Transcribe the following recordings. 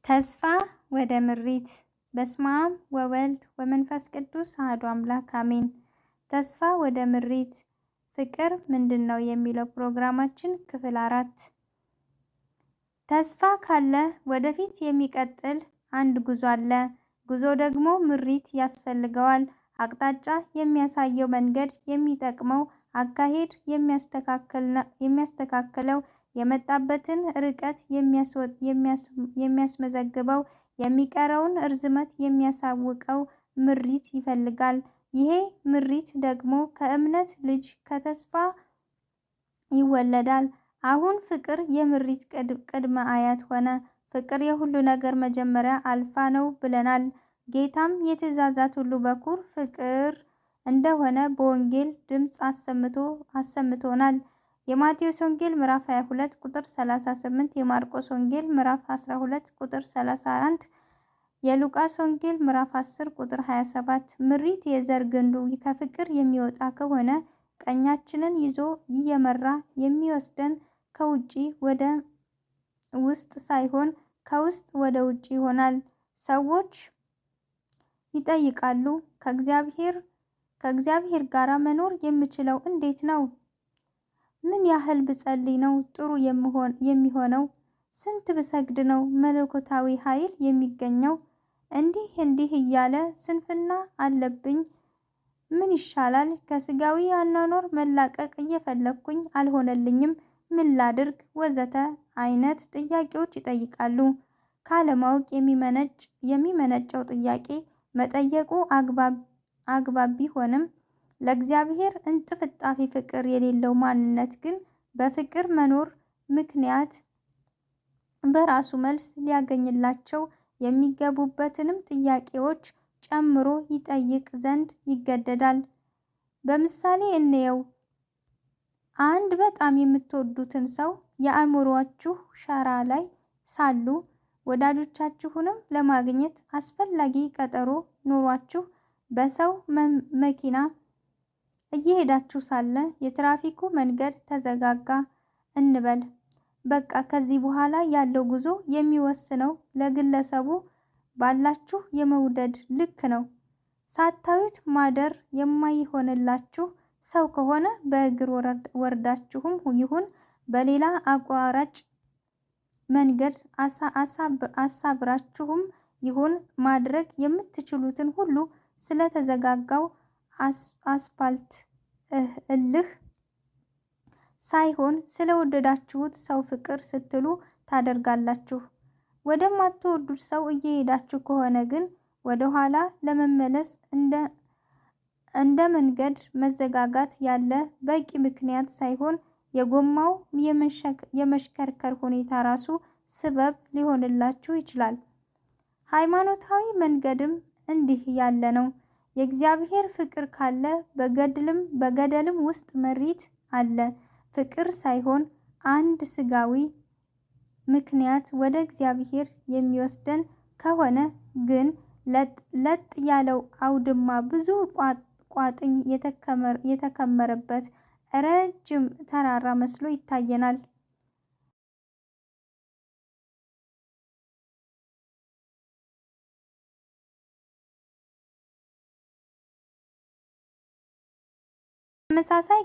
ተስፋ ወደ ምሪት። በስመ አብ ወወልድ ወመንፈስ ቅዱስ አሐዱ አምላክ አሜን። ተስፋ ወደ ምሪት። ፍቅር ምንድን ነው የሚለው ፕሮግራማችን ክፍል 4። ተስፋ ካለ ወደፊት የሚቀጥል አንድ ጉዞ አለ። ጉዞ ደግሞ ምሪት ያስፈልገዋል። አቅጣጫ የሚያሳየው መንገድ፣ የሚጠቅመው አካሄድ የሚያስተካክለው፣ የመጣበትን ርቀት የሚያስመዘግበው፣ የሚቀረውን ርዝመት የሚያሳውቀው ምሪት ይፈልጋል። ይሄ ምሪት ደግሞ ከእምነት ልጅ ከተስፋ ይወለዳል። አሁን ፍቅር የምሪት ቅድመ አያት ሆነ። ፍቅር የሁሉ ነገር መጀመሪያ አልፋ ነው ብለናል። ጌታም የትእዛዛት ሁሉ በኩር ፍቅር እንደሆነ በወንጌል ድምፅ አሰምቶናል። የማቴዎስ ወንጌል ምዕራፍ 22 ቁጥር 38፣ የማርቆስ ወንጌል ምዕራፍ 12 ቁጥር 31፣ የሉቃስ ወንጌል ምዕራፍ 10 ቁጥር 27። ምሪት የዘር ግንዱ ከፍቅር የሚወጣ ከሆነ ቀኛችንን ይዞ እየመራ የሚወስደን ከውጪ ወደ ውስጥ ሳይሆን ከውስጥ ወደ ውጪ ይሆናል። ሰዎች ይጠይቃሉ፣ ከእግዚአብሔር ጋር መኖር የምችለው እንዴት ነው? ምን ያህል ብጸልይ ነው ጥሩ የሚሆነው? ስንት ብሰግድ ነው መለኮታዊ ኃይል የሚገኘው? እንዲህ እያለ ስንፍና አለብኝ። ምን ይሻላል? ከስጋዊ አኗኗር መላቀቅ እየፈለግኩኝ አልሆነልኝም። ምን ላድርግ? ወዘተ አይነት ጥያቄዎች ይጠይቃሉ። ካለማወቅ የሚመነጨው ጥያቄ መጠየቁ አግባብ ቢሆንም ለእግዚአብሔር እንጥፍጣፊ ፍቅር የሌለው ማንነት ግን በፍቅር መኖር ምክንያት በራሱ መልስ ሊያገኝላቸው የሚገቡበትንም ጥያቄዎች ጨምሮ ይጠይቅ ዘንድ ይገደዳል። በምሳሌ እንየው። አንድ በጣም የምትወዱትን ሰው የአእምሮአችሁ ሸራ ላይ ሳሉ ወዳጆቻችሁንም ለማግኘት አስፈላጊ ቀጠሮ ኖሯችሁ በሰው መኪና እየሄዳችሁ ሳለ የትራፊኩ መንገድ ተዘጋጋ እንበል። በቃ ከዚህ በኋላ ያለው ጉዞ የሚወስነው ለግለሰቡ ባላችሁ የመውደድ ልክ ነው። ሳታዩት ማደር የማይሆንላችሁ ሰው ከሆነ በእግር ወርዳችሁም ይሁን በሌላ አቋራጭ መንገድ አሳብራችሁም ይሁን ማድረግ የምትችሉትን ሁሉ ስለተዘጋጋው አስፓልት እልህ ሳይሆን ስለወደዳችሁት ሰው ፍቅር ስትሉ ታደርጋላችሁ። ወደማትወዱት ሰው እየሄዳችሁ ከሆነ ግን ወደ ኋላ ለመመለስ እንደ መንገድ መዘጋጋት ያለ በቂ ምክንያት ሳይሆን የጎማው የመሽከርከር ሁኔታ ራሱ ስበብ ሊሆንላችሁ ይችላል። ሃይማኖታዊ መንገድም እንዲህ ያለ ነው። የእግዚአብሔር ፍቅር ካለ በገደልም ውስጥ ምሪት አለ። ፍቅር ሳይሆን አንድ ስጋዊ ምክንያት ወደ እግዚአብሔር የሚወስደን ከሆነ ግን ለጥ ያለው አውድማ ብዙ ቋጥኝ የተከመረበት ረጅም ተራራ መስሎ ይታየናል። ተመሳሳይ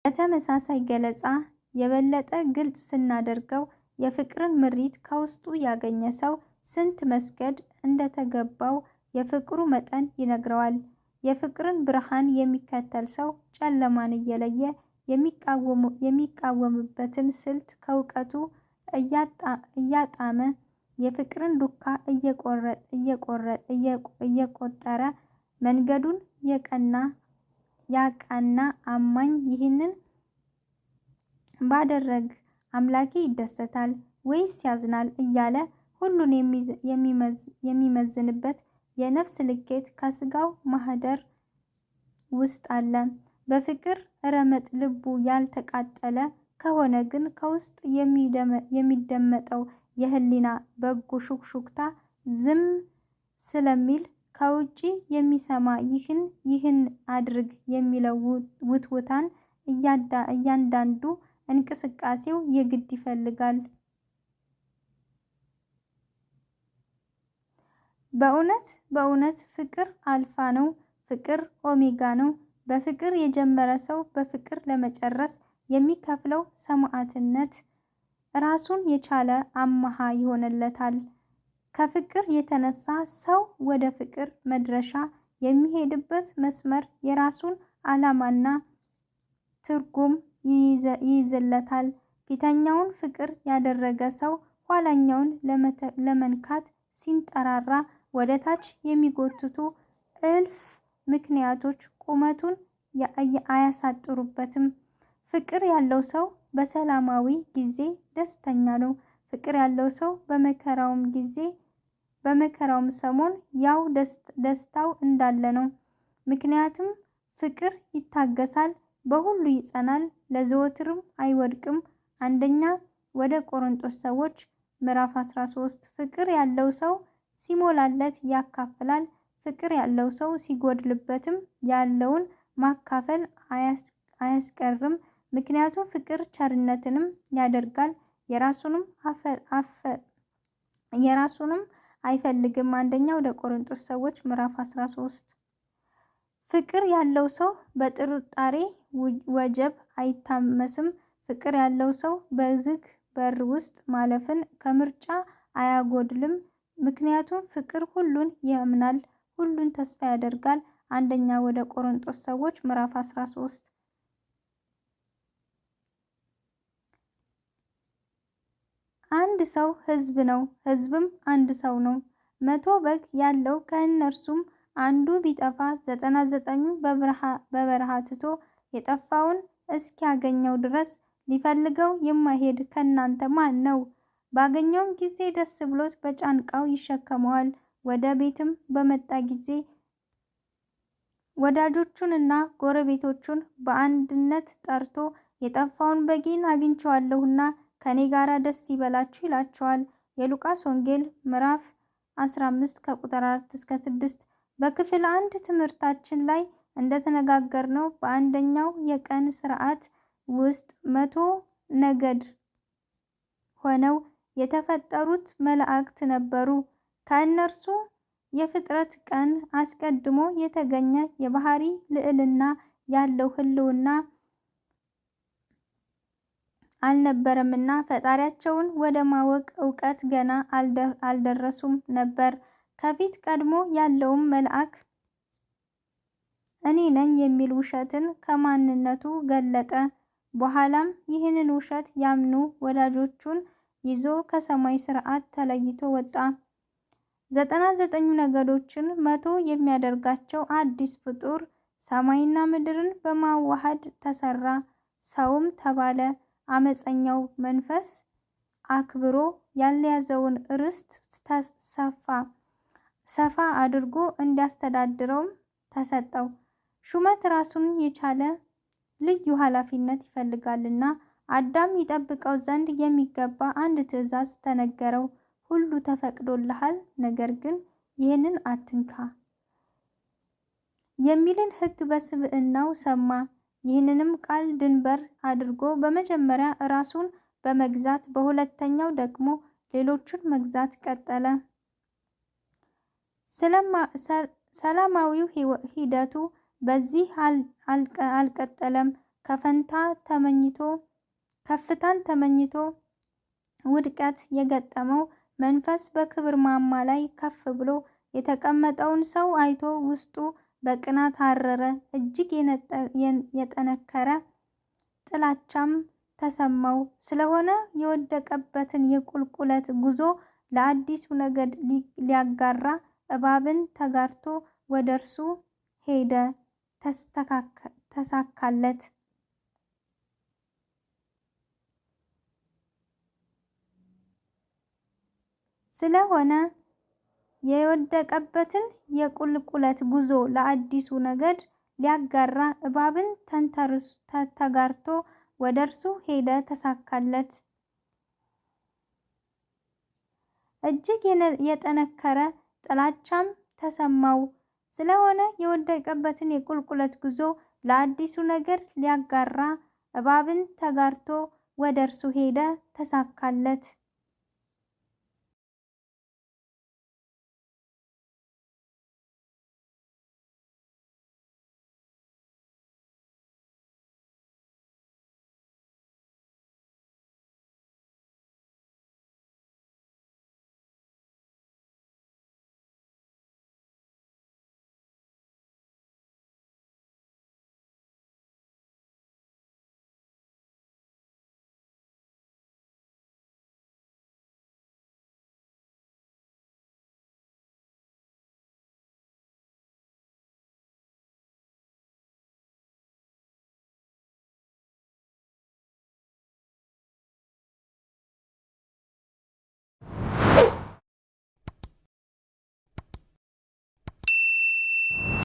በተመሳሳይ ገለጻ የበለጠ ግልጽ ስናደርገው የፍቅርን ምሪት ከውስጡ ያገኘ ሰው ስንት መስገድ እንደተገባው የፍቅሩ መጠን ይነግረዋል። የፍቅርን ብርሃን የሚከተል ሰው ጨለማን እየለየ የሚቃወምበትን ስልት ከእውቀቱ እያጣመ የፍቅርን ዱካ እየቆጠረ መንገዱን ያቃና አማኝ ይህንን ባደረግ አምላኬ ይደሰታል ወይስ ያዝናል እያለ ሁሉን የሚመዝንበት የነፍስ ልኬት ከስጋው ማህደር ውስጥ አለ። በፍቅር ረመጥ ልቡ ያልተቃጠለ ከሆነ ግን ከውስጥ የሚደመጠው የህሊና በጎ ሹክሹክታ ዝም ስለሚል ከውጪ የሚሰማ ይህን አድርግ የሚለው ውትወታን እያንዳንዱ እንቅስቃሴው የግድ ይፈልጋል። በእውነት ፍቅር አልፋ ነው። ፍቅር ኦሜጋ ነው። በፍቅር የጀመረ ሰው በፍቅር ለመጨረስ የሚከፍለው ሰማዕትነት ራሱን የቻለ አምሃ ይሆንለታል። ከፍቅር የተነሳ ሰው ወደ ፍቅር መድረሻ የሚሄድበት መስመር የራሱን ዓላማና ትርጉም ይይዝለታል። ፊተኛውን ፍቅር ያደረገ ሰው ኋለኛውን ለመንካት ሲንጠራራ ወደ ታች የሚጎትቱ እልፍ ምክንያቶች ቁመቱን አያሳጥሩበትም። ፍቅር ያለው ሰው በሰላማዊ ጊዜ ደስተኛ ነው። ፍቅር ያለው ሰው በመከራውም ሰሞን ያው ደስታው እንዳለ ነው። ምክንያቱም ፍቅር ይታገሳል፣ በሁሉ ይጸናል፣ ለዘወትርም አይወድቅም። አንደኛ ወደ ቆሮንቶስ ሰዎች ምዕራፍ 13 ፍቅር ያለው ሰው ሲሞላለት ያካፍላል። ፍቅር ያለው ሰው ሲጎድልበትም ያለውን ማካፈል አያስቀርም። ምክንያቱም ፍቅር ቸርነትንም ያደርጋል፣ የራሱንም አይፈልግም። አንደኛ ወደ ቆሮንቶስ ሰዎች ምዕራፍ 13 ፍቅር ያለው ሰው በጥርጣሬ ወጀብ አይታመስም። ፍቅር ያለው ሰው በዝግ በር ውስጥ ማለፍን ከምርጫ አያጎድልም። ምክንያቱም ፍቅር ሁሉን ያምናል፣ ሁሉን ተስፋ ያደርጋል። አንደኛ ወደ ቆሮንቶስ ሰዎች ምዕራፍ 13 አንድ ሰው ሕዝብ ነው፣ ሕዝብም አንድ ሰው ነው። 100 በግ ያለው ከእነርሱም አንዱ ቢጠፋ 99ኙን በበረሃ ትቶ የጠፋውን እስኪያገኘው ድረስ ሊፈልገው የማይሄድ ከእናንተ ማን ነው? ባገኘውም ጊዜ ደስ ብሎት በጫንቃው ይሸከመዋል። ወደ ቤትም በመጣ ጊዜ ወዳጆቹንና ጎረቤቶቹን በአንድነት ጠርቶ የጠፋውን በጌን አግኝቼዋለሁና ከኔ ጋር ደስ ይበላችሁ ይላቸዋል። የሉቃስ ወንጌል ምዕራፍ 15 ከቁጥር 4 እስከ 6። በክፍል 1 ትምህርታችን ላይ እንደተነጋገርነው በአንደኛው የቀን ስርዓት ውስጥ 100 ነገድ ሆነው የተፈጠሩት መላእክት ነበሩ። ከእነርሱ የፍጥረት ቀን አስቀድሞ የተገኘ የባህሪ ልዕልና ያለው ህልውና አልነበረምና ፈጣሪያቸውን ወደ ማወቅ እውቀት ገና አልደረሱም ነበር። ከፊት ቀድሞ ያለውም መልአክ እኔ ነኝ የሚል ውሸትን ከማንነቱ ገለጠ። በኋላም ይህንን ውሸት ያምኑ ወዳጆቹን ይዞ ከሰማይ ስርዓት ተለይቶ ወጣ። 99 ነገዶችን 100 የሚያደርጋቸው አዲስ ፍጡር ሰማይና ምድርን በማዋሃድ ተሰራ፣ ሰውም ተባለ። አመፀኛው መንፈስ አክብሮ ያልያዘውን ርስት ሰፋ አድርጎ እንዲያስተዳድረውም ተሰጠው። ሹመት ራሱን የቻለ ልዩ ኃላፊነት ይፈልጋልና አዳም ይጠብቀው ዘንድ የሚገባ አንድ ትእዛዝ ተነገረው። ሁሉ ተፈቅዶልሃል፣ ነገር ግን ይህንን አትንካ የሚልን ሕግ በስብዕናው ሰማ። ይህንንም ቃል ድንበር አድርጎ በመጀመሪያ ራሱን በመግዛት በሁለተኛው ደግሞ ሌሎቹን መግዛት ቀጠለ። ሰላማዊው ሂደቱ በዚህ አልቀጠለም። ከፍታን ተመኝቶ ውድቀት የገጠመው መንፈስ በክብር ማማ ላይ ከፍ ብሎ የተቀመጠውን ሰው አይቶ ውስጡ በቅናት አረረ። እጅግ የጠነከረ ጥላቻም ተሰማው። ስለሆነ የወደቀበትን የቁልቁለት ጉዞ ለአዲሱ ነገድ ሊያጋራ እባብን ተጋርቶ ወደ እርሱ ሄደ። ተሳካለት። ስለሆነ የወደቀበትን የቁልቁለት ጉዞ ለአዲሱ ነገድ ሊያጋራ እባብን ተጋርቶ ወደ እርሱ ሄደ፣ ተሳካለት። እጅግ የጠነከረ ጥላቻም ተሰማው። ስለሆነ የወደቀበትን የቁልቁለት ጉዞ ለአዲሱ ነገር ሊያጋራ እባብን ተጋርቶ ወደ እርሱ ሄደ፣ ተሳካለት።